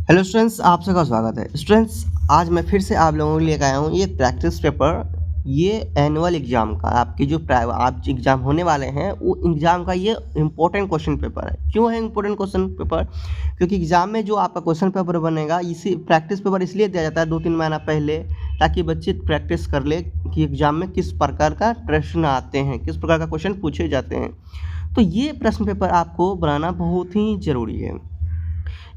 Hello students, आप सबका स्वागत है। स्टूडेंट्स, आज मैं फिर से आप लोगों के लिए लेकर आया हूँ ये प्रैक्टिस पेपर। ये एनुअल एग्ज़ाम का आपकी जो आप एग्ज़ाम होने वाले हैं वो एग्ज़ाम का ये इम्पोर्टेंट क्वेश्चन पेपर है। क्यों है इम्पोर्टेंट क्वेश्चन पेपर? क्योंकि एग्ज़ाम में जो आपका क्वेश्चन पेपर बनेगा, इसी प्रैक्टिस पेपर इसलिए दिया जाता है 2-3 महीना पहले, ताकि बच्चे प्रैक्टिस कर ले कि एग्ज़ाम में किस प्रकार का प्रश्न आते हैं, किस प्रकार का क्वेश्चन पूछे जाते हैं। तो ये प्रश्न पेपर आपको बनाना बहुत ही ज़रूरी है।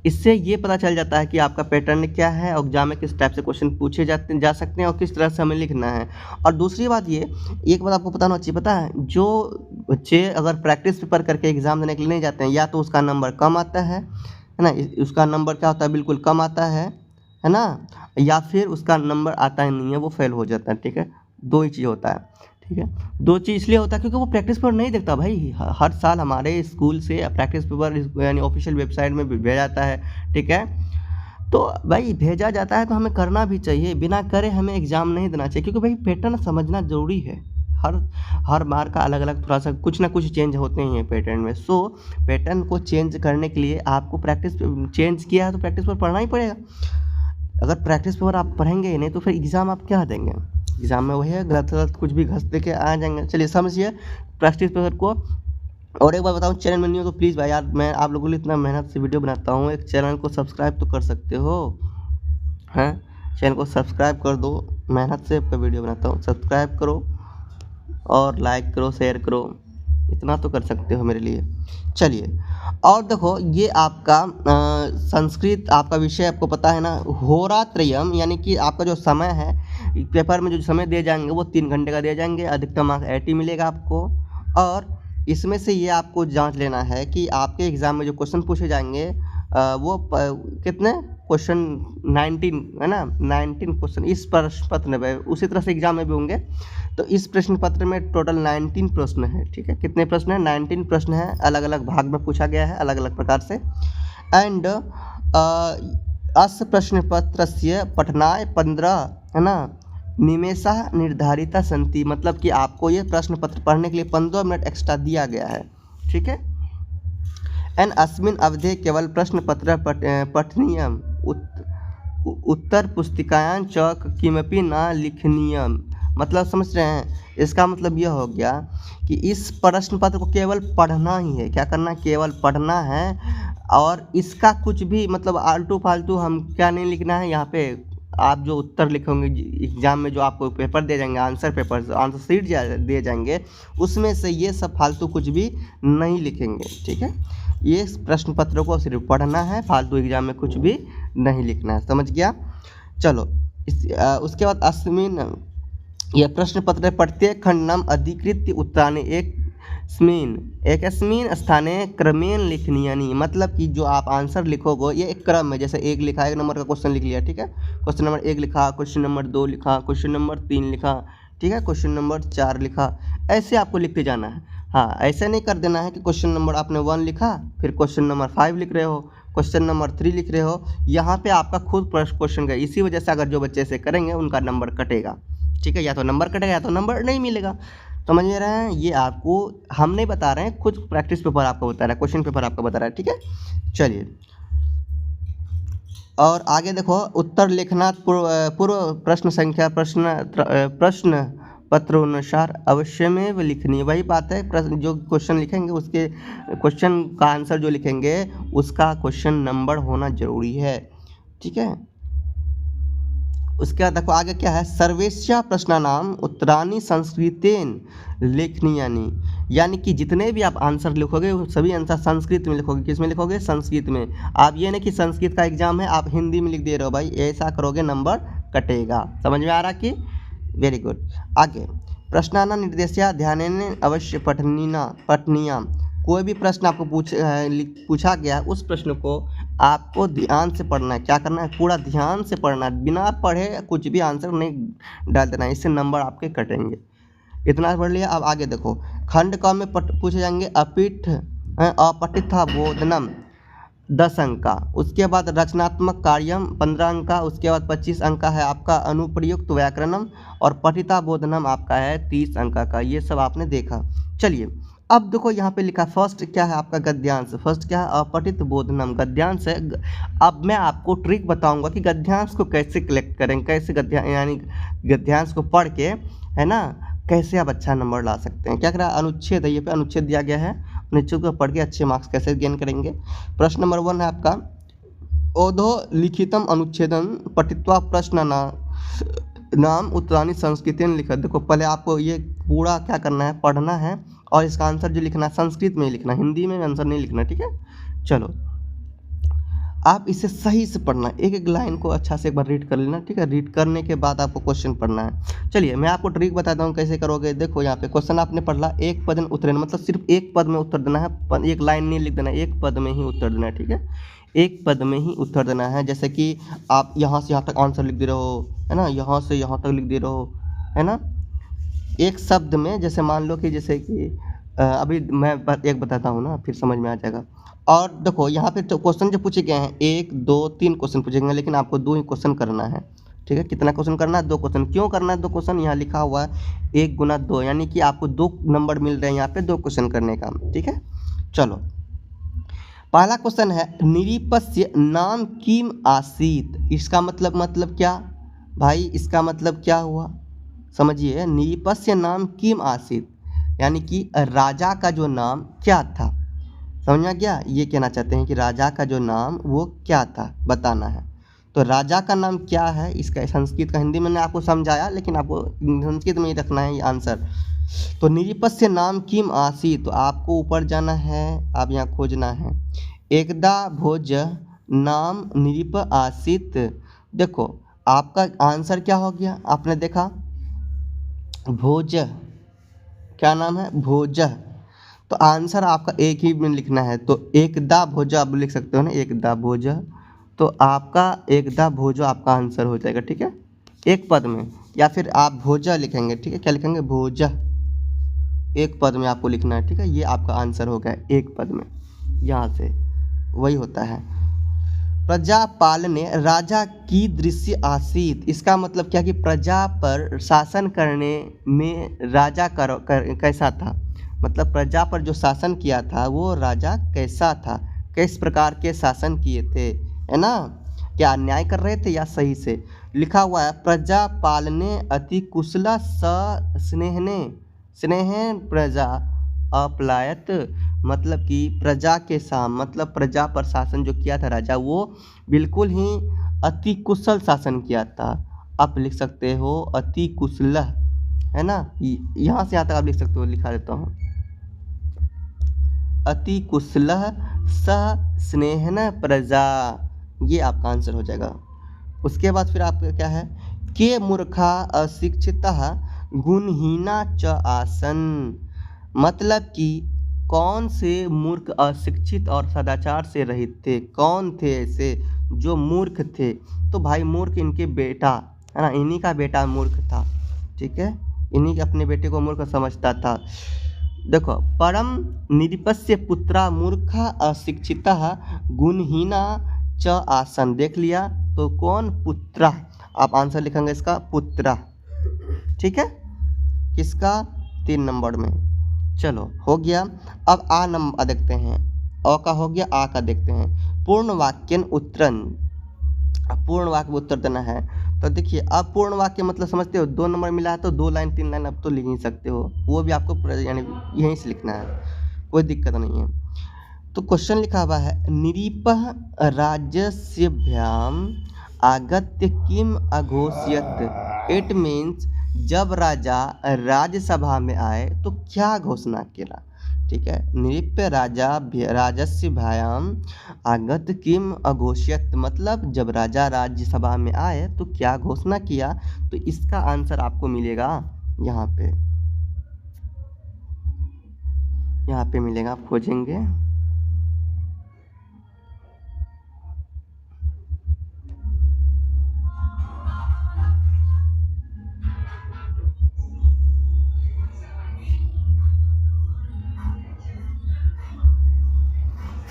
इससे ये पता चल जाता है कि आपका पैटर्न क्या है और एग्जाम में किस टाइप से क्वेश्चन पूछे जा सकते हैं और किस तरह से हमें लिखना है। और दूसरी बात ये, एक बात आपको पता होना चाहिए, पता है, जो बच्चे अगर प्रैक्टिस पेपर करके एग्ज़ाम देने के लिए नहीं जाते हैं, या तो उसका नंबर कम आता है ना, उसका नंबर क्या होता है, बिल्कुल कम आता है ना, या फिर उसका नंबर आता ही नहीं है, वो फेल हो जाता है। ठीक है, दो ही चीज़ होता है। ठीक है, दो चीज़ इसलिए होता है क्योंकि वो प्रैक्टिस पेपर नहीं देखता भाई। हर साल हमारे स्कूल से प्रैक्टिस पेपर यानी ऑफिशियल वेबसाइट में भेजा जाता है। ठीक है, तो भाई भेजा जाता है तो हमें करना भी चाहिए, बिना करे हमें एग्ज़ाम नहीं देना चाहिए, क्योंकि भाई पैटर्न समझना ज़रूरी है। हर हर बार का अलग अलग थोड़ा सा कुछ ना कुछ चेंज होते ही हैं पैटर्न में। सो पैटर्न को चेंज करने के लिए आपको प्रैक्टिस चेंज किया है तो प्रैक्टिस पेपर पढ़ना ही पड़ेगा। अगर प्रैक्टिस पेपर आप पढ़ेंगे ही नहीं तो फिर एग्ज़ाम आप क्या देंगे? एग्ज़ाम में वही है, गलत कुछ भी घस दे के आ जाएंगे। चलिए समझिए प्रैक्टिस पेपर को। और एक बार बताऊँ, चैनल में नहीं हो तो प्लीज़ भाई यार, मैं आप लोगों के लिए इतना मेहनत से वीडियो बनाता हूँ, एक चैनल को सब्सक्राइब तो कर सकते हो हैं? चैनल को सब्सक्राइब कर दो, मेहनत से आपका वीडियो बनाता हूँ, सब्सक्राइब करो और लाइक करो, शेयर करो, इतना तो कर सकते हो मेरे लिए। चलिए, और देखो ये आपका संस्कृत आपका विषय आपको पता है ना, होरात्रयम, यानी कि आपका जो समय है पेपर में, जो समय दिए जाएंगे वो 3 घंटे का दिए जाएंगे। अधिकतम मार्क्स 80 मिलेगा आपको। और इसमें से ये आपको जांच लेना है कि आपके एग्ज़ाम में जो क्वेश्चन पूछे जाएंगे वो कितने क्वेश्चन, 19 है ना, 19 क्वेश्चन इस प्रश्न पत्र में, उसी तरह से एग्ज़ाम में भी होंगे। तो इस प्रश्न पत्र में टोटल 19 प्रश्न है। ठीक है, कितने प्रश्न हैं? 19 प्रश्न है, अलग अलग भाग में पूछा गया है, अलग अलग प्रकार से। एंड अस्य प्रश्न पत्र से पठनाय 15 है ना निमेषाः निर्धारिता सन्ति, मतलब कि आपको ये प्रश्न पत्र पढ़ने के लिए 15 मिनट एक्स्ट्रा दिया गया है। ठीक है, एंड अस्मिन् अवधे केवल प्रश्न पत्र पठनीयम, उत्तर पुस्तिकायां च किमपि न लिखनीयम। मतलब समझ रहे हैं, इसका मतलब यह हो गया कि इस प्रश्न पत्र को केवल पढ़ना ही है। क्या करना? केवल पढ़ना है, और इसका कुछ भी मतलब आलतू फालतू हम क्या नहीं लिखना है। यहाँ पे आप जो उत्तर लिखोगे एग्ज़ाम में, जो आपको पेपर दे जाएंगे, आंसर पेपर, आंसर शीट दिए जाएंगे, उसमें से ये सब फालतू कुछ भी नहीं लिखेंगे। ठीक है, ये प्रश्न पत्र को सिर्फ पढ़ना है, फालतू एग्ज़ाम में कुछ भी नहीं लिखना है। समझ गया? चलो, उसके बाद अस्मिन्, यह प्रश्न पत्र प्रत्येक खंडम अधिकृत्य उत्तराणि एकस्मिन् स्थाने क्रमेण लिखनीयानि, मतलब कि जो आप आंसर लिखोगे ये एक क्रम में, जैसे एक लिखा, 1 नंबर का क्वेश्चन लिख लिया। ठीक है, क्वेश्चन नंबर 1 लिखा, क्वेश्चन नंबर 2 लिखा, क्वेश्चन नंबर 3 लिखा, ठीक है, क्वेश्चन नंबर 4 लिखा, ऐसे आपको लिखते जाना है। हाँ, ऐसे नहीं कर देना है कि क्वेश्चन नंबर आपने 1 लिखा, फिर क्वेश्चन नंबर 5 लिख रहे हो, क्वेश्चन नंबर 3 लिख रहे हो। यहाँ पे आपका खुद क्वेश्चन का, इसी वजह से अगर जो बच्चे ऐसे करेंगे उनका नंबर कटेगा। ठीक है, या तो नंबर कटेगा या तो नंबर नहीं मिलेगा। समझ में रहे हैं? ये आपको हम नहीं बता रहे हैं, खुद प्रैक्टिस पेपर आपको बता रहा है, क्वेश्चन पेपर आपको बता रहा है। ठीक है, चलिए, और आगे देखो, उत्तर लिखना पूर्व प्रश्न संख्या प्रश्न पत्रोनुसार अवश्यमेव लिखनी। वही बात है, प्रश्न जो क्वेश्चन लिखेंगे उसके क्वेश्चन का आंसर जो लिखेंगे उसका क्वेश्चन नंबर होना जरूरी है। ठीक है, उसके बाद देखो आगे क्या है, सर्वेश्या प्रश्नानाम उत्तराणि संस्कृतेन लेखनीयानि, यानी कि जितने भी आप आंसर लिखोगे वो सभी आंसर संस्कृत में लिखोगे। किस में लिखोगे? संस्कृत में। आप ये नहीं कि संस्कृत का एग्जाम है आप हिंदी में लिख दे रहे हो, भाई ऐसा करोगे नंबर कटेगा। समझ में आ रहा कि? Very good. आगे, प्रश्नानां निर्देश्या ध्यानेन अवश्य पठनीयाम, कोई भी प्रश्न आपको पूछा गया, उस प्रश्न को आपको ध्यान से पढ़ना है। क्या करना है? पूरा ध्यान से पढ़ना है, बिना पढ़े कुछ भी आंसर नहीं डाल देना है, इससे नंबर आपके कटेंगे। इतना पढ़ लिया। अब आगे देखो, खंड क में पूछे जाएंगे अपठिता बोधनम 10 अंक का, उसके बाद रचनात्मक कार्यम 15 अंक का, उसके बाद 25 अंक का है आपका अनुप्रयुक्त व्याकरणम, और पठिता बोधनम आपका है 30 अंक का। ये सब आपने देखा। चलिए, अब देखो यहाँ पे लिखा फर्स्ट क्या है आपका गद्यांश, फर्स्ट क्या है अपठित बोधनम गद्यांश है। अब मैं आपको ट्रिक बताऊंगा कि गद्यांश को कैसे कलेक्ट करें, कैसे यानी गद्यांश को पढ़ के, है ना, कैसे आप अच्छा नंबर ला सकते हैं। क्या करा, अनुच्छेद है, ये पे अनुच्छेद दिया गया है, अनुच्छेद को पढ़ के अच्छे मार्क्स कैसे गेन करेंगे। प्रश्न नंबर 1 है आपका, ओधो लिखितम अनुच्छेदन पठित्वा प्रश्न नाम उत्तरानी संस्कृति में लिखा। देखो पहले आपको ये पूरा क्या करना है, पढ़ना है, और इसका आंसर जो लिखना है संस्कृत में ही लिखना, हिंदी में आंसर नहीं लिखना, ठीक है। चलो आप इसे सही से पढ़ना, एक एक लाइन को अच्छा से एक बार रीड कर लेना, ठीक है। रीड करने के बाद आपको क्वेश्चन पढ़ना है। चलिए मैं आपको ट्रिक बताता हूँ कैसे करोगे। देखो यहाँ पे क्वेश्चन आपने पढ़ ला, एक पद में उत्तर, मतलब सिर्फ एक पद में उत्तर देना है, एक लाइन नहीं लिख देना, एक पद में ही उत्तर देना है, ठीक है। एक पद में ही उत्तर देना है। जैसे कि आप यहाँ से यहाँ तक आंसर लिख दे रहे हो, है ना, यहाँ से यहाँ तक लिख दे रहे हो, है ना, एक शब्द में। जैसे मान लो कि जैसे कि अभी मैं एक बताता हूँ ना, फिर समझ में आ जाएगा। और देखो यहाँ पे तो क्वेश्चन जो पूछे गए हैं 1 2 3 क्वेश्चन पूछे गए, लेकिन आपको 2 ही क्वेश्चन करना है, ठीक है। कितना क्वेश्चन करना है, 2 क्वेश्चन। क्यों करना है 2 क्वेश्चन, यहाँ लिखा हुआ है 1 गुना 2, यानी कि आपको 2 नंबर मिल रहे हैं यहाँ पे 2 क्वेश्चन करने का, ठीक है। चलो पहला क्वेश्चन है, निरीपस्य नाम किम आसीत। इसका मतलब क्या भाई, इसका मतलब क्या हुआ समझिए। निरीपस्य नाम किम आसीत, यानी कि राजा का जो नाम क्या था, समझ में आ गया। ये कहना चाहते हैं कि राजा का जो नाम वो क्या था, बताना है। तो राजा का नाम क्या है, इसका संस्कृत का हिंदी मैंने आपको समझाया, लेकिन आपको संस्कृत में ही रखना है ये आंसर। तो निरीपस्य नाम किम आसीत, तो आपको ऊपर जाना है, आप यहाँ खोजना है। एकदा भोज नाम निरीप आसीत। देखो आपका आंसर क्या हो गया, आपने देखा भोज, क्या नाम है, भोज। तो आंसर आपका एक ही में लिखना है, तो एकदा भोज आप लिख सकते हो ना, एकदा भोज। तो आपका एकदा भोज आपका आंसर हो जाएगा, ठीक है, एक पद में। या फिर आप भोजा लिखेंगे, ठीक है, क्या लिखेंगे, भोजा, एक पद में आपको लिखना है, ठीक है। ये आपका आंसर हो गया एक पद में, यहाँ से वही होता है। प्रजा पालने राजा की दृश्य आसीत, इसका मतलब क्या कि प्रजा पर शासन करने में राजा कैसा था, मतलब प्रजा पर जो शासन किया था वो राजा कैसा था, किस प्रकार के शासन किए थे, है ना, क्या अन्याय कर रहे थे या सही से। लिखा हुआ है प्रजा पालने अति कुशल स्नेहने स्नेह प्रजा अपलायत, मतलब कि प्रजा के साम, मतलब प्रजा पर शासन जो किया था राजा, वो बिल्कुल ही अति कुशल शासन किया था। आप लिख सकते हो अति कुशल, है ना, यहाँ से यहाँ तक आप लिख सकते हो, लिखा देता हूँ, अति कुशल स स्नेहन प्रजा, ये आपका आंसर हो जाएगा। उसके बाद फिर आपका क्या है, के मूर्खा अशिक्षितः गुणहीना च आसन, मतलब कि कौन से मूर्ख अशिक्षित और सदाचार से रहित थे, कौन थे ऐसे जो मूर्ख थे। तो भाई मूर्ख इनके बेटा, है ना, इन्हीं का बेटा मूर्ख था, ठीक है, इन्हीं के अपने बेटे को मूर्ख समझता था। देखो परम निरपस्य पुत्रा मूर्खा अशिक्षिता गुणहीना च आसन, देख लिया। तो कौन, पुत्रा, आप आंसर लिखेंगे इसका पुत्रा, ठीक है, किसका, 3 नंबर में। चलो हो गया। अब आ नंबर देखते हैं, अ का हो गया, आ का देखते हैं। पूर्ण वाक्यन उत्तरन, पूर्ण वाक्य में उत्तर देना है। तो देखिए अब पूर्ण वाक्य मतलब समझते हो, 2 नंबर मिला है तो 2 लाइन 3 लाइन अब तो लिख ही सकते हो, वो भी आपको यानी यहीं से लिखना है, कोई दिक्कत नहीं है। तो क्वेश्चन लिखा हुआ है, निरीपः राज्यस्यभ्याम आगत्य किम अघोषयत। इट मीन्स जब राजा राज्यसभा में आए तो क्या घोषणा किया, ठीक है। निरीप्य राजा राजस्य भयाम आगत किम अघोषयत, मतलब जब राजा राज्यसभा में आए तो क्या घोषणा किया। तो इसका आंसर आपको मिलेगा यहाँ पे मिलेगा, आप खोजेंगे।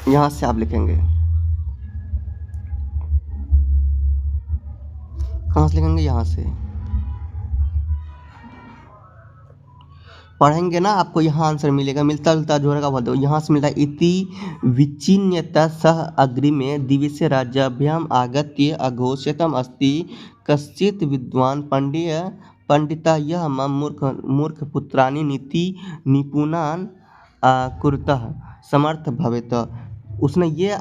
यहाँ से आप लिखेंगे, कहाँ से लिखेंगे, यहाँ से। पढ़ेंगे ना आपको यहाँ आंसर मिलेगा, मिलता जुलता जोड़ेगा बोल दो, यहाँ से मिलता है इति विचिन्यता सह अग्रिमे दिवसे राज्याभ्याम आगत्य अघोषितम अस्ति कश्चित् विद्वान् पंडिता यह मम मूर्ख पुत्राणि नीति निपुणान् कुरुतः समर्थ भवेत। उसने ये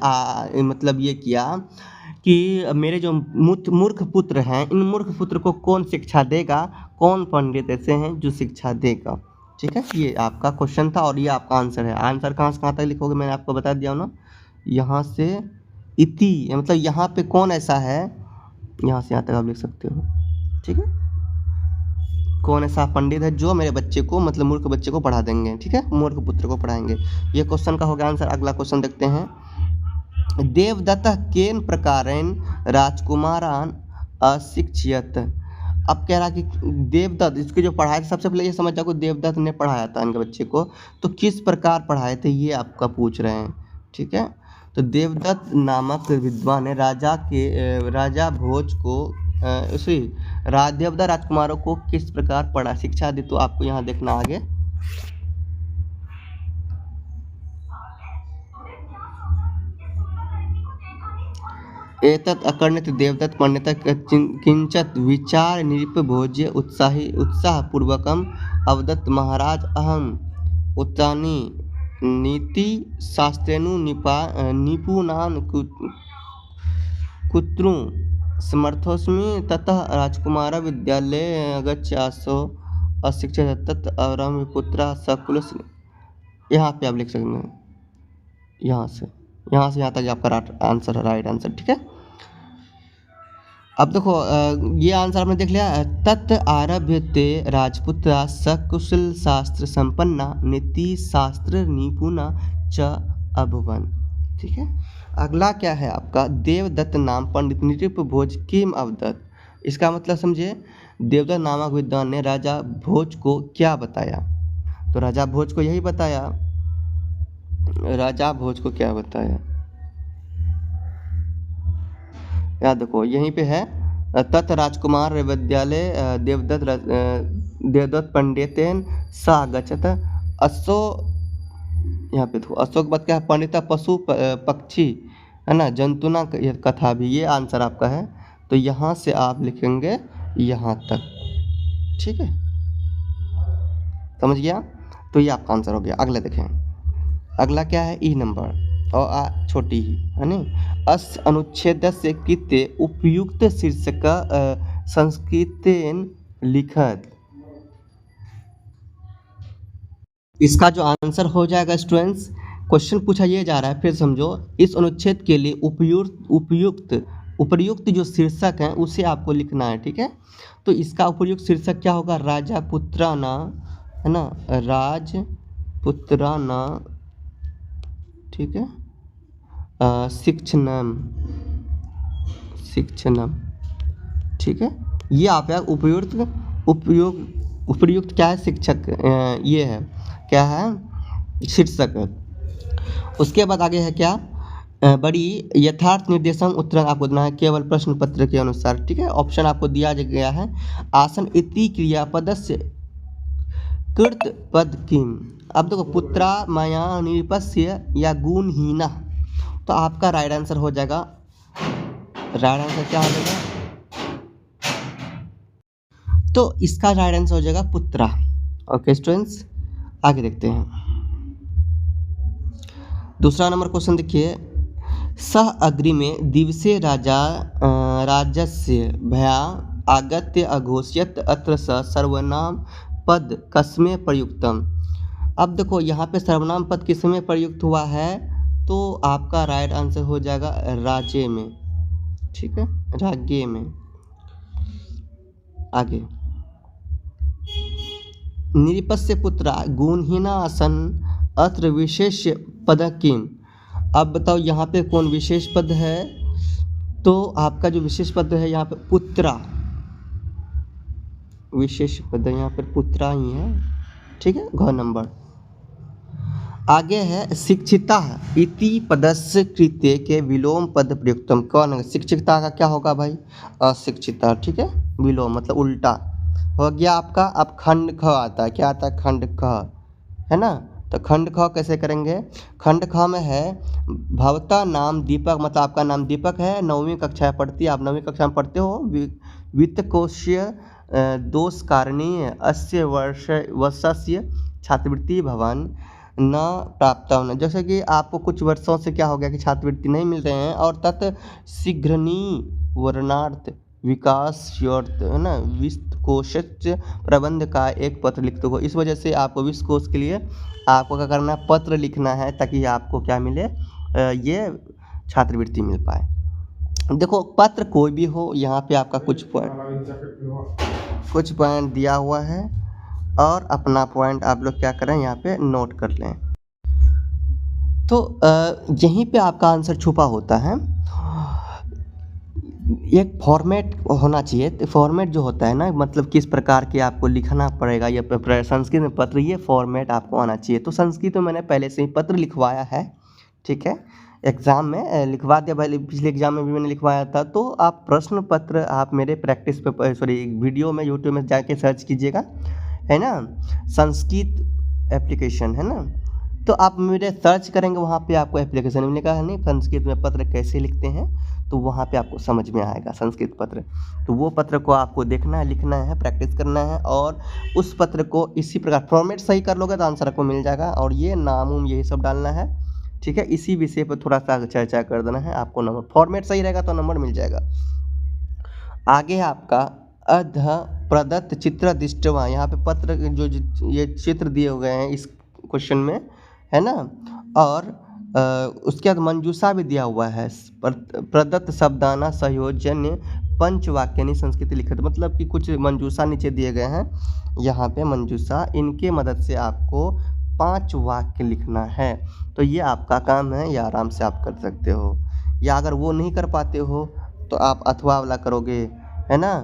मतलब ये किया कि मेरे जो मूर्ख पुत्र हैं, इन मूर्ख पुत्र को कौन शिक्षा देगा, कौन पंडित ऐसे हैं जो शिक्षा देगा। ठीक है, ये आपका क्वेश्चन था और ये आपका आंसर है। आंसर कहाँ से कहाँ तक लिखोगे मैंने आपको बता दिया ना, यहाँ से इति मतलब यहाँ पे कौन ऐसा है, यहाँ से यहाँ तक आप लिख सकते हो। ठीक है, कौन ऐसा पंडित है जो मेरे बच्चे को मतलब मूर्ख बच्चे को पढ़ा देंगे। ठीक है, मूर्ख पुत्र को पढ़ाएंगे। ये क्वेश्चन का हो गया आंसर। अगला क्वेश्चन देखते हैं। देवदत्त केन प्रकारेण राजकुमारान अशिक्षयत। अब कह रहा कि देवदत्त इसके जो पढ़ाए थे, सबसे पहले ये समझ जाओ देवदत्त ने पढ़ाया था इनके बच्चे को, तो किस प्रकार पढ़ाए थे ये आपका पूछ रहे हैं। ठीक है, तो देवदत्त नामक विद्वान ने राजा भोज को देवदत्त राजकुमारों को किस प्रकार पढ़ा शिक्षा दी, तो आपको यहाँ देखना आगे। एतत् अकर्णित देवदत्त पंडितः किंचित् विचार निरीप भोज्य उत्साहपूर्वकम् अवदत् महाराज अहम् उत्तानि नीति शास्त्रेणु निपुणान् कुत्रु समर्थोस्मि ततः राजकुमार विद्यालये गच्छासो अशिक्षित तत् अवरम पुत्र सकुल। यहाँ पे आप लिख सकते हैं, यहाँ से यहाँ तक आपका आंसर है, राइट आंसर। ठीक है, अब देखो ये आंसर आपने देख लिया। तत् आरभ्यते राजपुत्रा सकुशल शास्त्र संपन्ना नीति शास्त्र निपुणा च अभवन्। ठीक है, अगला क्या है आपका, देवदत्त नाम पंडित नृप भोज किम अवदत्। इसका मतलब समझे, देवदत्त नामक विद्वान ने राजा भोज को क्या बताया, तो राजा भोज को यही बताया। राजा भोज को क्या बताया, याद देखो यहीं पे है। तत् राजकुमार विद्यालय देवदत्त पंडितेन सा गच्छत अशो। यहाँ पे देखो अशोक बाद क्या है, पंडिता पशु पक्षी है ना, जंतुना कथा भी, ये आंसर आपका है। तो यहाँ से आप लिखेंगे यहाँ तक। ठीक है, समझ गया, तो ये आपका आंसर हो गया। अगला देखें, अगला क्या है, ई नंबर और छोटी ही है नहीं। अस अनुच्छेद से कृत्य उपयुक्त शीर्षक संस्कृतेन लिखत। इसका जो आंसर हो जाएगा स्टूडेंट्स, क्वेश्चन पूछा ये जा रहा है, फिर समझो। इस अनुच्छेद के लिए उपयुक्त जो शीर्षक है उसे आपको लिखना है। ठीक है, तो इसका उपयुक्त शीर्षक क्या होगा, राजा पुत्राना है ना, राजपुत्राना। ठीक है, शिक्षणम। ठीक है, ये आप उपयुक्त क्या है, शिक्षक ये है क्या है, शीर्षक। उसके बाद आगे है क्या, बड़ी यथार्थ निर्देशन उत्तर आपको देना है केवल प्रश्न पत्र के अनुसार। ठीक है, ऑप्शन आपको दिया गया है। आसन इति क्रियापदस्य कृत पद किम। अब देखो पुत्रा मया निरपस्य या गुणहीना, तो आपका राइट आंसर हो जाएगा। राइट आंसर क्या हो जाएगा, तो इसका राइट आंसर हो जाएगा पुत्रा। ओके स्टूडेंट्स, आगे देखते हैं। दूसरा नंबर क्वेश्चन देखिए। सह अग्रिमे दिवसे राजस्य भया आगत्य अघोषयत अत्र स सर्वनाम पद कस्मे प्रयुक्तम। अब देखो यहाँ पे सर्वनाम पद किसमें प्रयुक्त हुआ है, तो आपका राइट आंसर हो जाएगा राज्य में। ठीक है, राज्य में। आगे, निरपस्य पुत्रा गुणहीना आसन अत्र विशेष पद किम। अब बताओ यहाँ पे कौन विशेष पद है, तो आपका जो विशेष पद है यहाँ पे पुत्रा, विशेष पद यहाँ पर पुत्रा ही है। ठीक है, घ नंबर। आगे है शिक्षिता इति पदस्य कृत्य के विलोम पद प्रयुक्तम। कौन है शिक्षिता का क्या होगा भाई, अशिक्षिता। ठीक है, विलोम मतलब उल्टा हो गया आपका। अब खंड ख आता है, क्या आता है? खंड ख, है ना। तो खंड ख कैसे करेंगे? खंड ख में है भवता नाम दीपक, मतलब आपका नाम दीपक है, 9वीं कक्षा पढ़ती है, आप 9वीं कक्षा में पढ़ते हो। वित्त कोशीय दोष कारणीय अस्य वर्षस्य छात्रवृत्ति भवन न प्राप्त होना। जैसे कि आपको कुछ वर्षों से क्या हो गया कि छात्रवृत्ति नहीं मिल रहे हैं, और तत् शीघ्रनी वर्णार्थ विकास है ना, वित्त कोश प्रबंध का एक पत्र लिखते हो। इस वजह से आपको वित्त कोश के लिए आपको क्या करना है? पत्र लिखना है, ताकि आपको क्या मिले? ये छात्रवृत्ति मिल पाए। देखो पत्र कोई भी हो, यहाँ पे आपका कुछ पॉइंट दिया हुआ है, और अपना पॉइंट आप लोग क्या करें यहाँ पे नोट कर लें। तो यहीं पे आपका आंसर छुपा होता है। एक फॉर्मेट होना चाहिए। तो फॉर्मेट जो होता है ना, मतलब किस प्रकार के आपको लिखना पड़ेगा, या संस्कृत में पत्र, ये फॉर्मेट आपको आना चाहिए। तो संस्कृत में मैंने पहले से ही पत्र लिखवाया है, ठीक है, एग्ज़ाम में लिखवा दिया, पहले पिछले एग्ज़ाम में भी मैंने लिखवाया था। तो आप प्रश्न पत्र आप मेरे प्रैक्टिस पे वीडियो में यूट्यूब में जाके सर्च कीजिएगा, है ना, संस्कृत एप्लीकेशन, है ना। तो आप मेरे सर्च करेंगे, वहाँ पे आपको एप्लीकेशन मिलेगा, है नहीं, संस्कृत में पत्र कैसे लिखते हैं, तो वहाँ पे आपको समझ में आएगा संस्कृत पत्र। तो वो पत्र को आपको देखना है, लिखना है, प्रैक्टिस करना है, और उस पत्र को इसी प्रकार फॉर्मेट सही कर लोगे तो आंसर आपको मिल जाएगा। और ये नाम यही सब डालना है, ठीक है। इसी विषय पर थोड़ा सा चर्चा कर देना है, आपको नंबर, फॉर्मेट सही रहेगा तो नंबर मिल जाएगा। आगे आपका अध प्रदत्त चित्र दृष्टवा, यहाँ पे पत्र जो ये चित्र दिए हुए हैं इस क्वेश्चन में, है ना। और उसके बाद मंजूषा भी दिया हुआ है, प्रदत्त शब्दाना संयोजन्य पंचवाक्यानि संस्कृत लिखित, मतलब कि कुछ मंजूषा नीचे दिए गए हैं, यहाँ पे मंजूषा, इनके मदद से आपको 5 वाक्य लिखना है। तो ये आपका काम है, ये आराम से आप कर सकते हो। या अगर वो नहीं कर पाते हो तो आप अथवा वाला करोगे, है ना।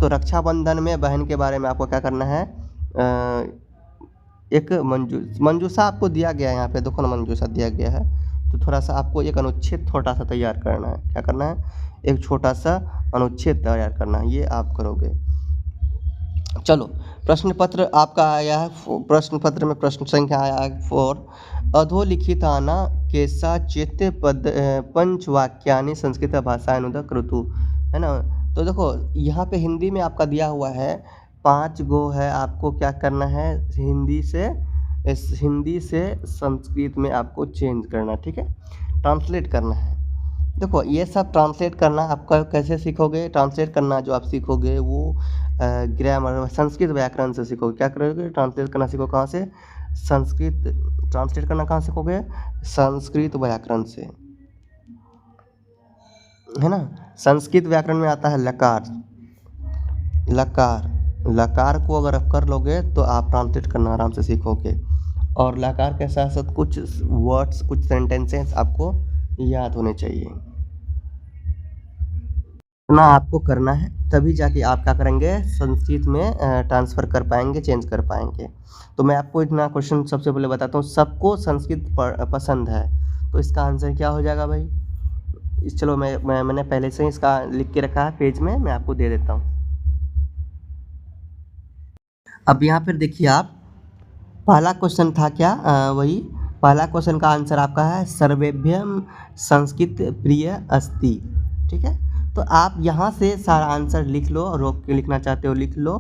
तो रक्षाबंधन में बहन के बारे में आपको क्या करना है? एक मंजूषा आपको दिया गया है, यहाँ पे देखो ना मंजूषा दिया गया है। तो थोड़ा सा आपको एक अनुच्छेद छोटा सा तैयार करना है। क्या करना है? एक छोटा सा अनुच्छेद तैयार करना है, ये आप करोगे। चलो प्रश्न पत्र आपका आया है, प्रश्न पत्र में प्रश्न संख्या आया है 4। अधोलिखिताना केसा चेत पंचवाक्यानि संस्कृत भाषानुद क्रतु, है ना। तो देखो यहाँ पे हिंदी में आपका दिया हुआ है 5 गो है, आपको क्या करना है? हिंदी से संस्कृत में आपको चेंज करना, ठीक है, ट्रांसलेट करना है। देखो ये सब ट्रांसलेट करना आपका कैसे सीखोगे? ट्रांसलेट करना जो आप सीखोगे वो ग्रामर, संस्कृत व्याकरण से सीखोगे। क्या करोगे? ट्रांसलेट करना सीखो। कहाँ से? संस्कृत ट्रांसलेट करना कहाँ सीखोगे? संस्कृत व्याकरण से, है ना। संस्कृत व्याकरण में आता है लकार। लकार को अगर आप कर लोगे तो आप ट्रांसलेट करना आराम से सीखोगे। और लकार के साथ साथ कुछ वर्ड्स, कुछ सेंटेंसेस आपको याद होने चाहिए। इतना आपको करना है, तभी जाके आप क्या करेंगे? संस्कृत में ट्रांसफ़र कर पाएंगे, चेंज कर पाएंगे। तो मैं आपको इतना क्वेश्चन सबसे पहले बताता हूँ। सबको संस्कृत पसंद है, तो इसका आंसर क्या हो जाएगा भाई? चलो मैंने पहले से ही इसका लिख के रखा है पेज में, मैं आपको दे देता हूँ। अब यहाँ पर देखिए आप, पहला क्वेश्चन था क्या? वही पहला क्वेश्चन का आंसर आपका है सर्वेभ्यम संस्कृत प्रिय अस्ति, ठीक है। तो आप यहाँ से सारा आंसर लिख लो, रोक के लिखना चाहते हो लिख लो।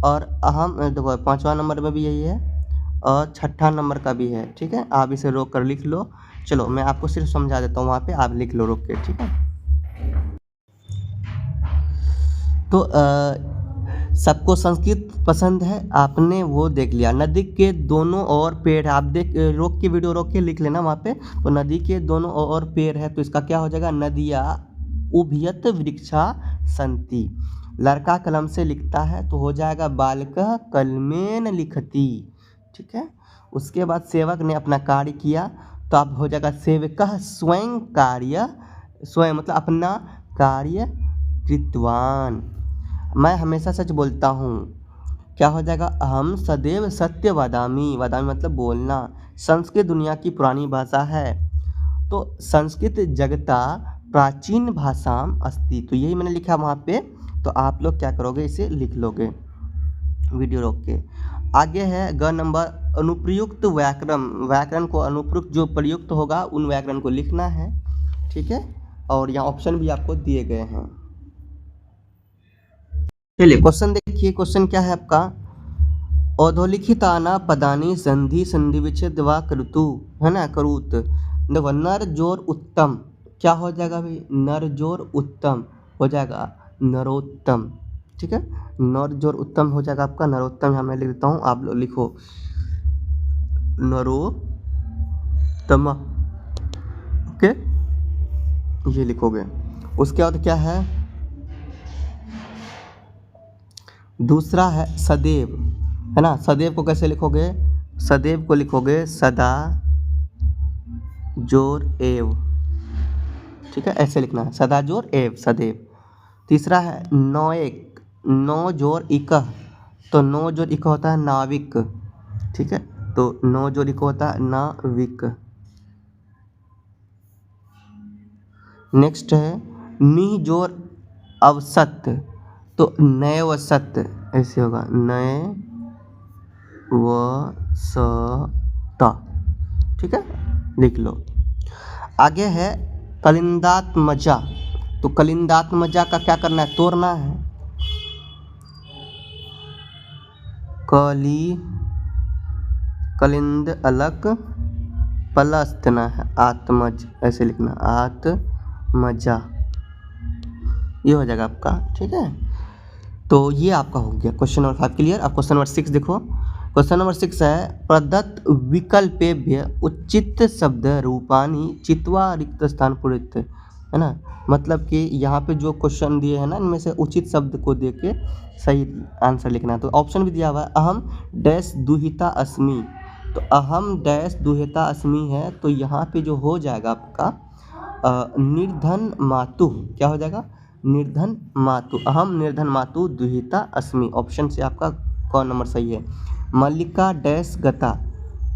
और अहम देखो 5वां नंबर में भी यही है, और 6ठा नंबर का भी है, ठीक है। आप इसे रोक कर लिख लो। चलो मैं आपको सिर्फ समझा देता हूँ, वहाँ पे आप लिख लो रोक के, ठीक है। तो सबको संस्कृत पसंद है, आपने वो देख लिया। नदी के दोनों ओर पेड़ है, आप रोक के वीडियो रोक के लिख लेना वहाँ पे। तो नदी के दोनों ओर पेड़ है, तो इसका क्या हो जाएगा? नदिया उभयत वृक्षा संति। लड़का कलम से लिखता है तो हो जाएगा बालकः कलमेन लिखति, ठीक है। उसके बाद सेवक ने अपना कार्य किया, तो अब हो जाएगा सेवकः स्वयं कार्य, स्वयं मतलब अपना कार्य कृतवान। मैं हमेशा सच बोलता हूँ, क्या हो जाएगा? अहम सदैव सत्य वदामि, वदामि मतलब बोलना। संस्कृत दुनिया की पुरानी भाषा है, तो संस्कृत जगता प्राचीन भाषाम अस्ति, तो यही मैंने लिखा वहाँ पे। तो आप लोग क्या करोगे, इसे लिख लोगे वीडियो रोक के। आगे है ग नंबर, अनुप्रयुक्त व्याकरण। व्याकरण को अनुप्रयुक्त जो प्रयुक्त होगा उन व्याकरण को लिखना है, ठीक है। और यहाँ ऑप्शन भी आपको दिए गए हैं। चलिए क्वेश्चन देखिए, क्वेश्चन क्या है आपका, अधोलिखिताना पदानी संधि संधि विच्छेद व कृतु, है ना, करूत। देखो नर जोर उत्तम क्या हो जाएगा भाई, नर जोर उत्तम हो जाएगा नरोत्तम, ठीक है। नर जोर उत्तम हो जाएगा आपका नरोत्तम। यहाँ मैं लिख देता हूँ, आप लोग लिखो नरोत्तम, ओके, ये लिखोगे। उसके बाद क्या है, दूसरा है सदैव, है ना। सदैव को कैसे लिखोगे, सदैव को लिखोगे सदा जोर एव, ठीक है, ऐसे लिखना है, सदा जोर एव, सदैव। तीसरा है नौएक, नौ जोर इकह, तो नौ जोर इकह होता है नाविक, ठीक है, तो नौ जोर इकह होता है नाविक। नेक्स्ट है नी जोर अवसत, तो नए व सत ऐसे होगा, नए व स, ठीक है, लिख लो। आगे है कलिंदात्मजा, तो कलिंदात्मजा का क्या करना है, तोड़ना है, कलिंद अलग प्लस देना है आत्मज, ऐसे लिखना आत्मजा, ये हो जाएगा आपका, ठीक है। तो ये आपका हो गया क्वेश्चन नंबर 5 क्लियर। अब क्वेश्चन नंबर 6 देखो, क्वेश्चन नंबर 6 है प्रदत्त विकल्पेभ्य उचित शब्द रूपानी चित्वा रिक्त स्थान पूरित, है ना। मतलब कि यहाँ पे जो क्वेश्चन दिए हैं ना, इनमें से उचित शब्द को दे के सही आंसर लिखना है। तो ऑप्शन भी दिया हुआ है, अहम डैश दुहिता अस्मि, तो अहम डैश दुहिता अस्मि है, तो यहाँ पे जो हो जाएगा आपका निर्धन मातु, क्या हो जाएगा, निर्धन मातु, अहम निर्धन मातु दुहिता अस्मि। ऑप्शन से आपका कौन नंबर सही है। मल्लिका डैश गता,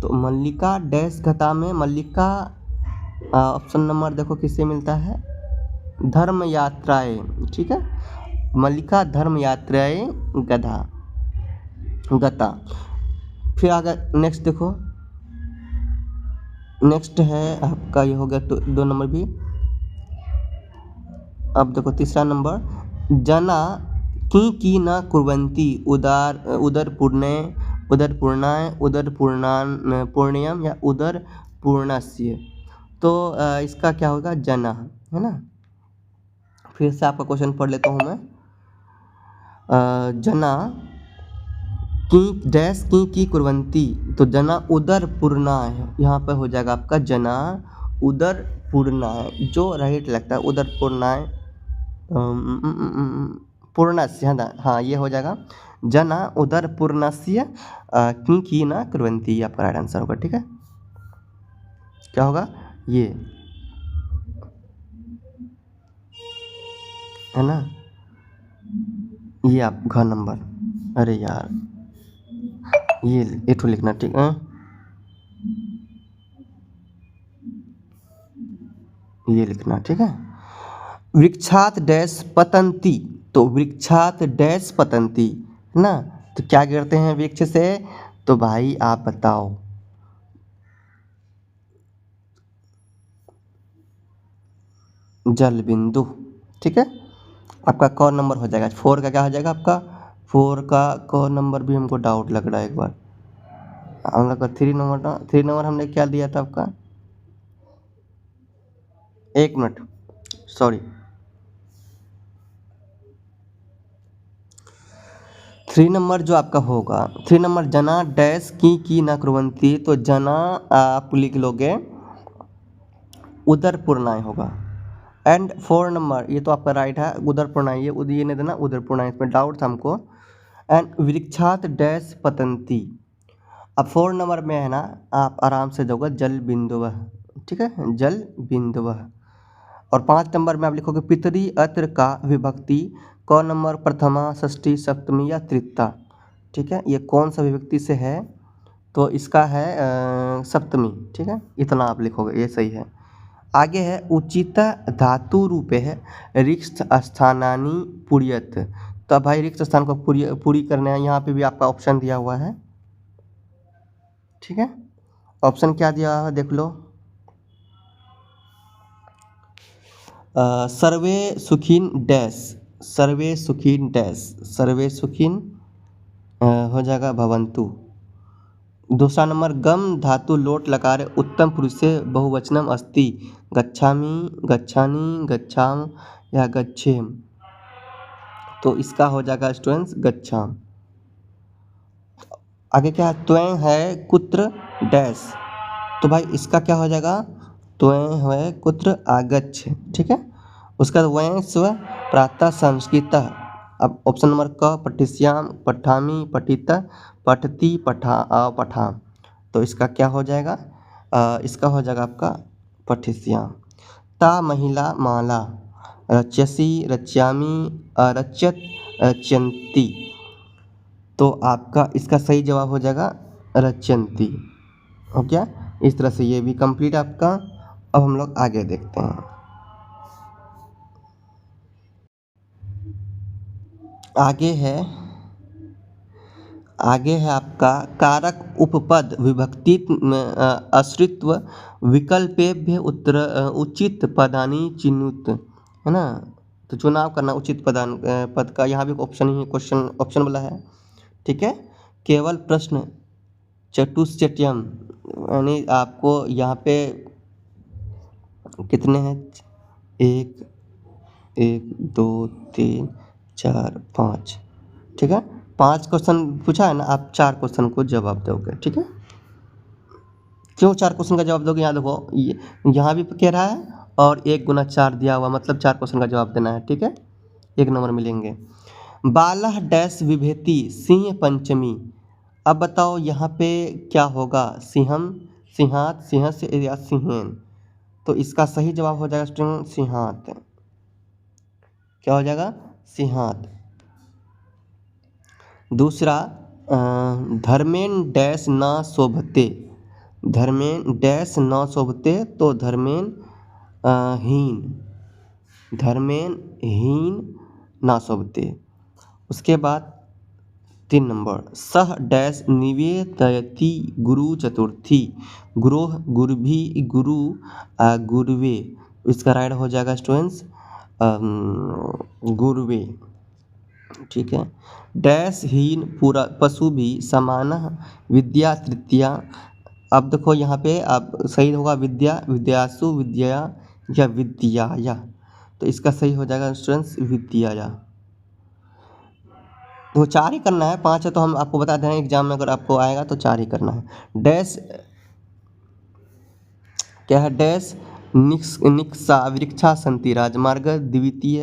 तो मल्लिका डैश गता में मल्लिका ऑप्शन नंबर देखो किससे मिलता है, धर्म यात्राएं, ठीक है, मल्लिका धर्म यात्राएं गधा गता। फिर आगे नेक्स्ट देखो, नेक्स्ट है आपका ये हो गया तो 2 नंबर भी। अब देखो तीसरा नंबर, जना की न कुर्वन्ति उदर पूर्णाय उदर पूर्णयम या उदर पूर्णस्य, तो इसका क्या होगा, जना, है ना। फिर से आपका क्वेश्चन पढ़ लेता हूँ मैं, जना की डैश की कुर्वन्ति, तो जना उदर पूर्णाय, यहाँ पर हो जाएगा आपका जना उदर पूर्णाय, जो राइट लगता है उदर पूर्णाय पूर्णस्य, हाँ ये हो जाएगा जना उदर पूर्णस्य की ना कुर्वन्ति, ये आपका राइट आंसर होगा, ठीक है। क्या होगा ये, है ना, ये आप घ नंबर, अरे यार ये एठो लिखना, ठीक है, ये लिखना, ठीक है। वृक्षात डैश पतंती, तो वृक्षात डैश पतंती, है ना, तो क्या गिरते हैं वृक्ष से, तो भाई आप बताओ, जल बिंदु, ठीक है। आपका कौन नंबर हो जाएगा, 4 का क्या हो जाएगा आपका, 4 का कौन नंबर भी हमको डाउट लग रहा है एक बार, हम लोग का 3 नंबर ना, 3 नंबर हमने क्या दिया था आपका, 1 मिनट सॉरी, 3 नंबर जो आपका होगा, 3 नंबर जना डैश की ना कुर्वन्ति, तो जना आप लिख लोगे उदर पूर्णाय होगा। एंड 4 नंबर ये तो आपका राइट है, उदर पूर्णाय, ये नहीं देना उदर पूर्णाय, इसमें डाउट था हमको। एंड वृक्षात डैश पतंती, अब 4 नंबर में है ना, आप आराम से दोगे जल बिंदुवः, ठीक है, जल बिंदुवः। और 5 नंबर में आप लिखोगे पितरी अत्र का विभक्ति, कौन नंबर, प्रथमा षष्ठी सप्तमी या तृतीया, ठीक है, ये कौन सा विभक्ति से है, तो इसका है सप्तमी, ठीक है, इतना आप लिखोगे, ये सही है। आगे है उचित धातु रूपे है रिक्त स्थानानि पूर्यत। तो अब भाई रिक्त स्थान को पूरी करने हैं, यहाँ पे भी आपका ऑप्शन दिया हुआ है। ठीक है, ऑप्शन क्या दिया हुआ है देख लो। सर्वे सुखीन डैश, सर्वे सुखीन डैश, सर्वे सुखीन हो जाएगा भवन्तु। दूसरा नंबर गम धातु लोट लकार उत्तम पुरुषे बहुवचनम अस्ति, गच्छामि, गच्छानि, गच्छाम या गच्छेम। तो इसका हो जाएगा स्टूडेंट्स गच्छाम। आगे क्या है, त्वं है कुत्र डैश। तो भाई इसका क्या हो जाएगा, त्वं है कुत्र आगच्छ। ठीक है, उसका वयं स्व प्रातः संस्कृतः। अब ऑप्शन नंबर क पठिष्याम, पठामि, पठित, पठति, पठाम। तो इसका क्या हो जाएगा, इसका हो जाएगा आपका पठिष्याम। ता महिला माला, रच्यसि, रच्यामि, अरच्यत, रच्यन्ति। तो आपका इसका सही जवाब हो जाएगा रच्यन्ति। हो गया, इस तरह से ये भी कंप्लीट आपका। अब हम लोग आगे देखते हैं। आगे है आपका कारक उपपद विभक्ति आश्रित्व विकल्पेभ्य उत्तर उचित पदानि चिनुत, है ना। तो चुनाव करना उचित पद का। यहाँ भी ऑप्शन ही क्वेश्चन ऑप्शन वाला है। ठीक है, केवल प्रश्न चतुष्टयम, यानी आपको यहाँ पे कितने हैं, 1 1 2 3 4 5। ठीक है, 5 क्वेश्चन पूछा है ना, आप 4 क्वेश्चन को जवाब दोगे। ठीक है, क्यों 4 क्वेश्चन का जवाब दोगे, यहाँ देखो यहाँ भी कह रहा है और 1 गुना 4 दिया हुआ, मतलब 4 क्वेश्चन का जवाब देना है। ठीक है, 1 नंबर मिलेंगे। बालह डैश विभेति सिंह पंचमी। अब बताओ यहाँ पे क्या होगा, सिंहम, सिंहात, सिंहस्य या सिंहेन। तो इसका सही जवाब हो जाएगा स्टूडेंट सिंहात। क्या हो जाएगा, सिंहात। दूसरा धर्मेन डैश न शोभते, धर्मेन डैश न शोभते। तो धर्मेन हीन, धर्मेन हीन न शोभते। उसके बाद 3 नंबर सह डैश निवेदयति गुरु चतुर्थी, गुरोह, गुरुभी, गुरु, गुरुवे। इसका राइट हो जाएगा स्टूडेंट्स गुरुवे। ठीक है, डैश हीन पूरा पशु भी समान विद्या तृतीया। अब देखो यहाँ पे आप सही होगा विद्या, विद्यासु, विद्या या विद्याया। तो इसका सही हो जाएगा स्टूडेंट्स विद्याया। तो 4 ही करना है, 5 है तो हम आपको बता दें एग्जाम में अगर आपको आएगा तो 4 ही करना है। डैश क्या है, डैश निक्सा वृक्षा संति राजमार्ग द्वितीय,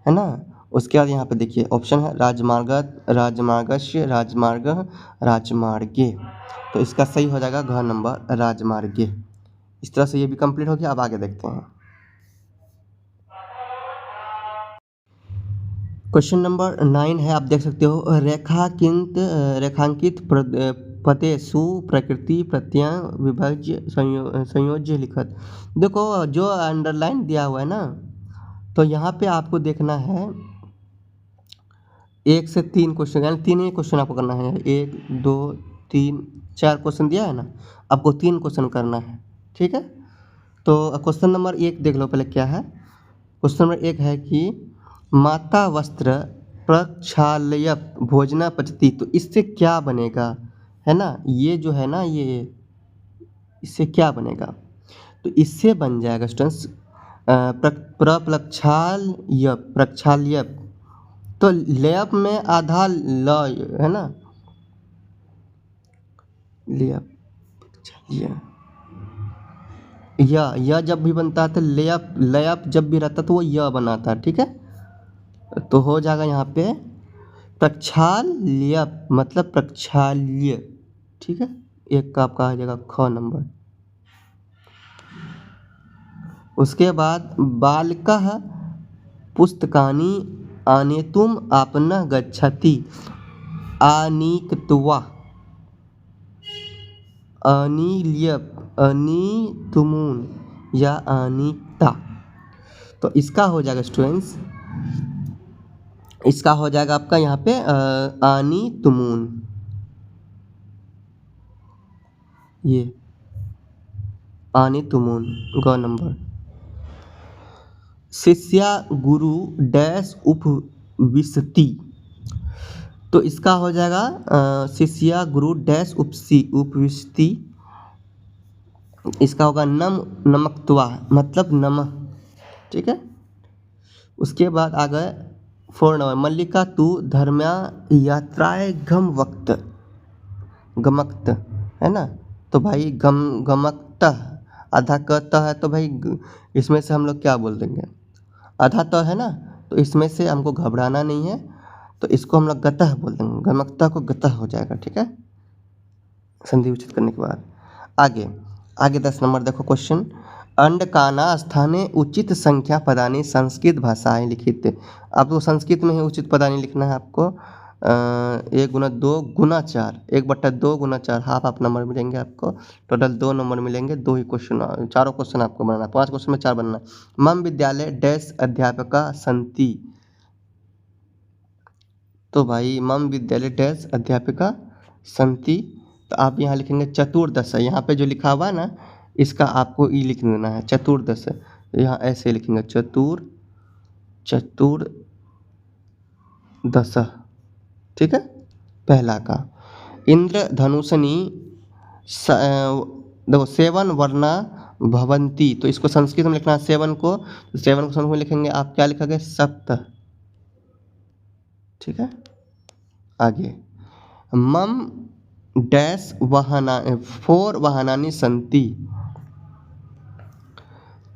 है ना। उसके बाद यहाँ पे देखिए ऑप्शन है राजमार्ग, राजमार्गस्य, राजमार्ग, राजमार्गे। तो इसका सही हो जाएगा घ नंबर राजमार्गे। इस तरह से ये भी कंप्लीट हो गया। अब आगे देखते हैं। क्वेश्चन नंबर 9 है, आप देख सकते हो रेखांकित पदेषु प्रकृति प्रत्यय विभाज्य संयोज्य लिखत। देखो जो अंडरलाइन दिया हुआ है ना, तो यहाँ पे आपको देखना है 1 से 3 क्वेश्चन, यानी 3 ही क्वेश्चन आपको करना है। 1 2 3 4 क्वेश्चन दिया है ना, आपको 3 क्वेश्चन करना है। ठीक है, तो क्वेश्चन नंबर 1 देख लो पहले क्या है। क्वेश्चन नंबर 1 है कि माता वस्त्र प्रक्षालय भोजना पचती। तो इससे क्या बनेगा, है ना, ये जो है ना, ये इससे क्या बनेगा। तो इससे बन जाएगा स्टूडेंट्स प्रक्षाल्य, प्रक्षाल्य। तो लेप में आधा ल है ना, लेप यह जब भी बनता है तो लेप, लेप जब भी रहता तो वो य बनाता है। ठीक है, तो हो जाएगा यहाँ पे प्रक्षाल्य, मतलब प्रक्षाल्य। ठीक है, 1 का आपका आ जाएगा ख नंबर। उसके बाद बालकः पुस्तकानि आनेतुम आपनः गच्छति, आनीक्त्वा, अनील्य, अनीतुमून या अनीता। तो इसका हो जाएगा स्टूडेंट्स, इसका हो जाएगा आपका यहाँ पे आनी तुमून, ये आनी तुमून ग नंबर। शिष्या गुरु डैश उपविशति, तो इसका हो जाएगा शिष्या गुरु डैश उपविशति, इसका होगा नम नमकत्वा मतलब नमक, ठीक है। उसके बाद आ गए 4 नंबर, मल्लिका तू धर्म्या यात्राएं गम वक्त, गमक्त है ना, तो भाई गमक्त आधा क है, तो भाई इसमें से हम लोग क्या बोल देंगे, आधा त है ना, तो इसमें से हमको घबराना नहीं है, तो इसको हम लोग गतः बोल देंगे, गमकता को गतः हो जाएगा, ठीक है, संधि उचित करने के बाद। आगे 10 नंबर देखो क्वेश्चन, अंडकाना स्थाने उचित संख्या पदानी संस्कृत भाषाएं लिखित। आपको संस्कृत में ही उचित पदानी लिखना है आपको, 1 गुना 2 गुना 4, 1/2 गुना 4 हाफ आप नंबर मिलेंगे आपको, टोटल 2 नंबर मिलेंगे, 2 ही क्वेश्चन, चारों क्वेश्चन आपको बनाना है, 5 क्वेश्चन में 4 बनना है। मम विद्यालय डैश अध्यापिका संति, तो भाई मम विद्यालय डैश अध्यापिका संति, तो आप यहाँ लिखेंगे चतुर्दश, यहाँ पे जो लिखा हुआ है ना, इसका आपको ई लिख देना है चतुर्दश, यहाँ ऐसे लिखेंगे चतुर्दश, ठीक है। पहला का इंद्र धनुषनी देखो 7 वर्णा भवंती, तो इसको संस्कृत में लिखना है 7 को, तो 7 को संस्कृत में लिखेंगे आप क्या लिखोगे सप्त, ठीक है। आगे मम डैश वाहना 4 वाहनानी संति,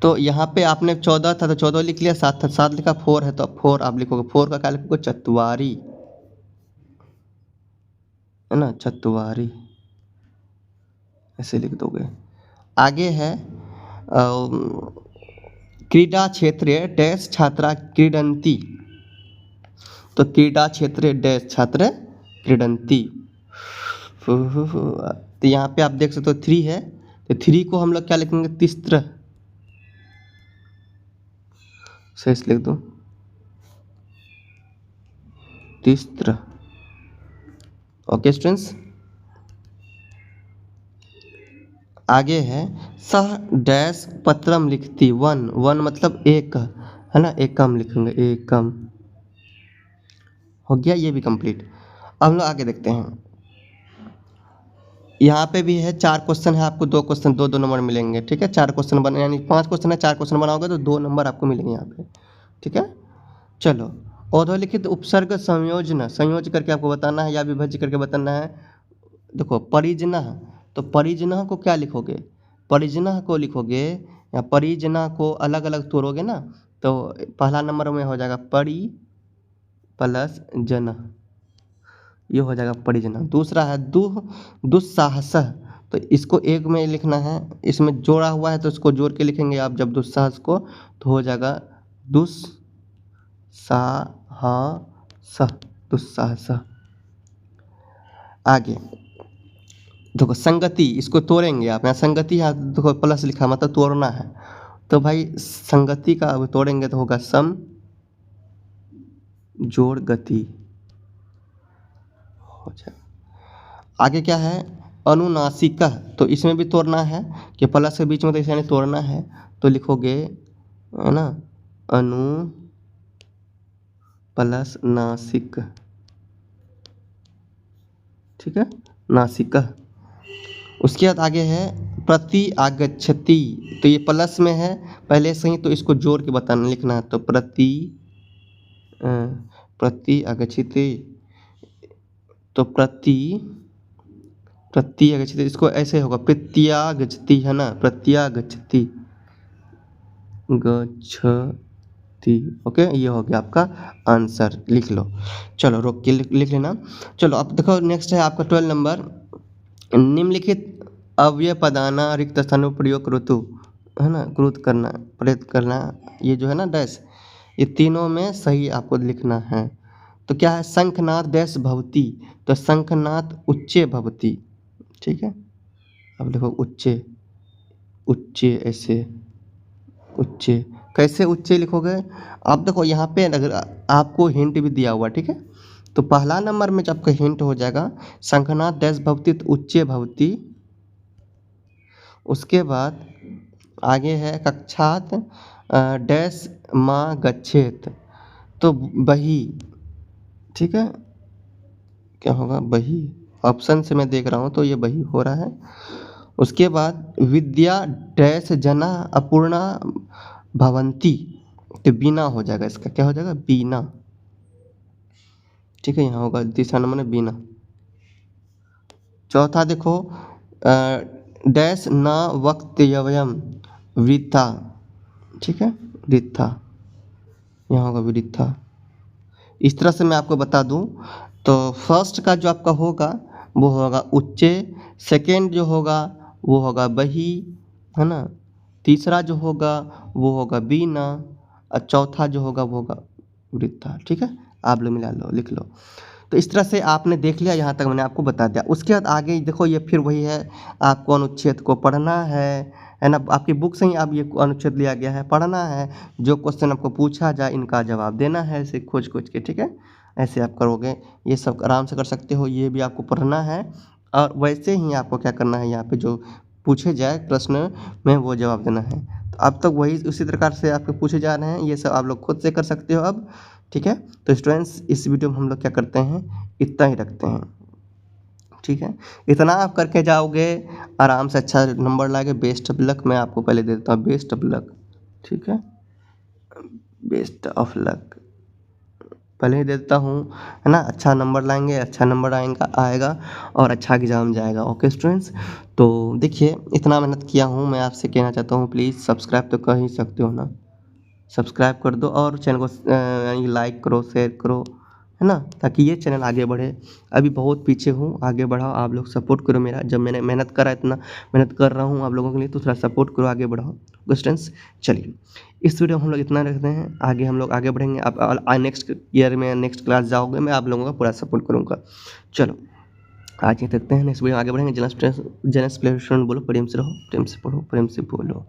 तो यहाँ पे आपने 14 था तो 14 लिख लिया, 7 था 7 लिखा, 4 है तो 4 आप लिखोगे, 4 का क्या लिखोगे चतुवारी, है ना, चतुवारी ऐसे लिख दोगे। आगे है क्रीडा क्षेत्रे डैश छात्रा क्रीडंती, तो क्रीडा क्षेत्रे डैश छात्र क्रीडंती, तो यहाँ पे आप देख सकते हो 3 है, तो 3 को हम लोग क्या लिखेंगे तिस्त्र, सही से लिख दो तिस्त्र, ओके स्टूडेंट्स। आगे है सह डैश पत्रम लिखती 1 मतलब एक, है ना, एकम लिखेंगे, एकम हो गया, ये भी कंप्लीट। अब हम लोग आगे देखते हैं, यहाँ पे भी है 4 क्वेश्चन है, आपको 2 क्वेश्चन 2 नंबर मिलेंगे, ठीक है। 4 क्वेश्चन बने यानी 5 क्वेश्चन है, 4 क्वेश्चन बनाओगे तो 2 नंबर आपको मिलेंगे यहाँ पे, ठीक है। चलो औधोलिखित उपसर्ग संयोजन, संयोज करके आपको बताना है या विभज्य करके बताना है। देखो परिजना, तो परिजना को क्या लिखोगे, परिजना को लिखोगे या परिजना को अलग अलग तोड़ोगे ना, तो पहला नंबर में हो जाएगा परि प्लस जन, ये हो जाएगा परिजना। दूसरा है दुस्साहस, तो इसको एक में लिखना है, इसमें जोड़ा हुआ है तो इसको जोड़ के लिखेंगे आप जब दुस्साहस को, तो हो जाएगा दुस्साहस। आगे देखो संगति, इसको तोड़ेंगे आप, यहाँ संगति यहाँ देखो प्लस लिखा मतलब तोड़ना है, तो भाई संगति का अब तोड़ेंगे तो होगा सम जोड़ गति हो जाएगा। आगे क्या है अनुनासिक, तो इसमें भी तोड़ना है कि प्लस के बीच में, तो इसे यानी तोड़ना है, तो लिखोगे है ना अनु प्लस नासिक, ठीक है, नासिक। उसके बाद आगे है प्रति आगच्छति, तो ये प्लस में है पहले से ही, तो इसको जोड़ के बताना लिखना है, तो प्रति आगच्छति, तो प्रति आगच्छति, इसको ऐसे होगा प्रत्यागच्छति, है ना, प्रत्यागच्छति गच्छति, ओके, ये हो गया आपका आंसर, लिख लो। चलो रोक के लिख लेना। चलो अब देखो नेक्स्ट है आपका 12 नंबर, निम्नलिखित अव्यय पदाना रिक्त स्थानों पर प्रयोग ऋतु, है ना, क्रुत करना प्रेत करना, ये जो है ना डैश, ये तीनों में सही आपको लिखना है। तो क्या है शंखनाद डैश भवती, तो शंखनाद उच्चे भवती, ठीक है। अब देखो उच्चे ऐसे उच्चे। कैसे उच्चे लिखोगे? अब देखो यहाँ पे अगर आपको हिंट भी दिया हुआ, ठीक है। तो पहला नंबर में जब आपका हिंट हो जाएगा शंखनाद डैश भवति तो उच्चे भवति। उसके बाद आगे है कक्षात डैश माँ गच्छेत तो बही, ठीक है। क्या होगा? बही। ऑप्शन से मैं देख रहा हूँ तो ये बही हो रहा है। उसके बाद विद्या डैश जना अपूर्णा भवंती तो बीना हो जाएगा, इसका क्या हो जाएगा? बीना, ठीक है। यहाँ होगा तीसरा नंबर में बीना। चौथा देखो डैश न वक्तव्यम वृथा, ठीक है, वृथा। यहाँ होगा वृथा। इस तरह से मैं आपको बता दूं तो फर्स्ट का जो आपका होगा वो होगा उच्चे, सेकेंड जो होगा वो होगा बही, है ना। तीसरा जो होगा वो होगा बीना और चौथा जो होगा वो होगा वृथा, ठीक है। आप लोग मिला लो, लिख लो। तो इस तरह से आपने देख लिया, यहाँ तक मैंने आपको बता दिया। उसके बाद आगे देखो ये फिर वही है, आपको अनुच्छेद को पढ़ना है ना। आपकी बुक से ही आप ये अनुच्छेद लिया गया है, पढ़ना है। जो क्वेश्चन आपको पूछा जाए इनका जवाब देना है ऐसे खोज खोज के, ठीक है। ऐसे आप करोगे, ये सब आराम से कर सकते हो। ये भी आपको पढ़ना है और वैसे ही आपको क्या करना है, यहाँ पे जो पूछे जाए प्रश्न में वो जवाब देना है। तो अब तक वही उसी प्रकार से आपके पूछे जा रहे हैं, ये सब आप लोग खुद से कर सकते हो अब, ठीक है। तो स्टूडेंट्स इस वीडियो में हम लोग क्या करते हैं, इतना ही रखते हैं, ठीक है। इतना आप करके जाओगे आराम से अच्छा नंबर लाएंगे। Best of luck. मैं आपको पहले दे देता हूँ बेस्ट ऑफ लक, ठीक है। बेस्ट ऑफ लक पहले ही दे देता हूँ, है ना। अच्छा नंबर लाएंगे, अच्छा नंबर आएगा और अच्छा एग्जाम जाएगा। ओके स्टूडेंट्स, तो देखिए इतना मेहनत किया हूँ, मैं आपसे कहना चाहता हूँ प्लीज़ सब्सक्राइब तो कर ही सकते हो ना, सब्सक्राइब कर दो और चैनल को यानी लाइक करो, शेयर करो, है ना, ताकि ये चैनल आगे बढ़े। अभी बहुत पीछे हूँ, आगे बढ़ाओ, आप लोग सपोर्ट करो मेरा। जब मैंने मेहनत करा, इतना मेहनत कर रहा हूँ आप लोगों के लिए, तो थोड़ा सपोर्ट करो, आगे बढ़ाओ स्टूडेंट्स। चलिए इस वीडियो में हम लोग इतना रखते हैं, आगे हम लोग आगे बढ़ेंगे। आप नेक्स्ट ईयर में नेक्स्ट क्लास जाओगे, मैं आप लोगों का पूरा सपोर्ट करूँगा। चलो आज ही देखते हैं, नेक्स्ट वीडियो आगे बढ़ेंगे। जनस प्लेयर स्टूडेंट बोलो, प्रेम से रहो, प्रेम से पढ़ो, प्रेम से बोलो।